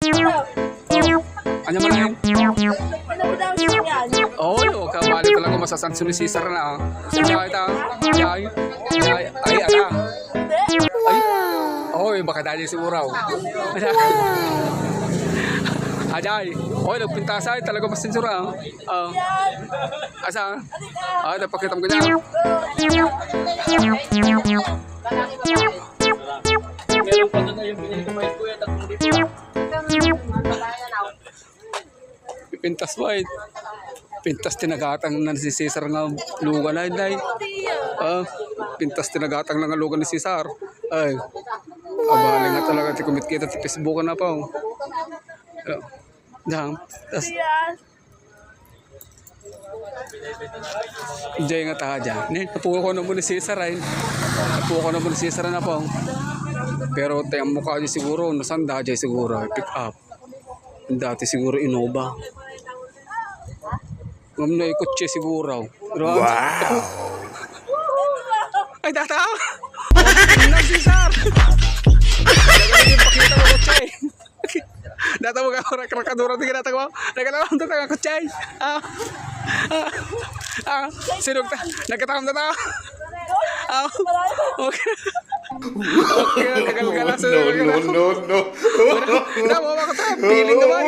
Ano man yan? Oo, kabali talaga masasan si Cesar na. Ay, ala. Ay, oy, baka dali si Uraw. Ajay, oy, nagpintasay talaga mas sensura. Asa? Napakita mo ganyan. Meron pa doon na yung binili ko may kuya, 3,000. Pintas white. Pintas tinagatang na si Cesar nga lugan ay day. Pintas tinagatang na nga lugan ni Cesar. Ay. Abali nga talaga ti kumit kita ti Facebook na pa. Dang. Diyan nga taha dyan. Napuko ko na mo ni Cesar ay. Napuko ko na mo ni Cesar na pa. Pero tayo ang mukha niya siguro. Nasanda dyan siguro. Pick up. Dati siguro Innova. Ngam na ikotse siguro. Wow! Ay, data! Nag Cesar! Pakita mo kotse. Data mo ka rakadura di ka natagawa. Nagkalaman ito taga kotse. Sinugta. Nagkatakam na tao. Okay. Okay, tagal ka lang. No. Hindi mo makatawa. Piling naman.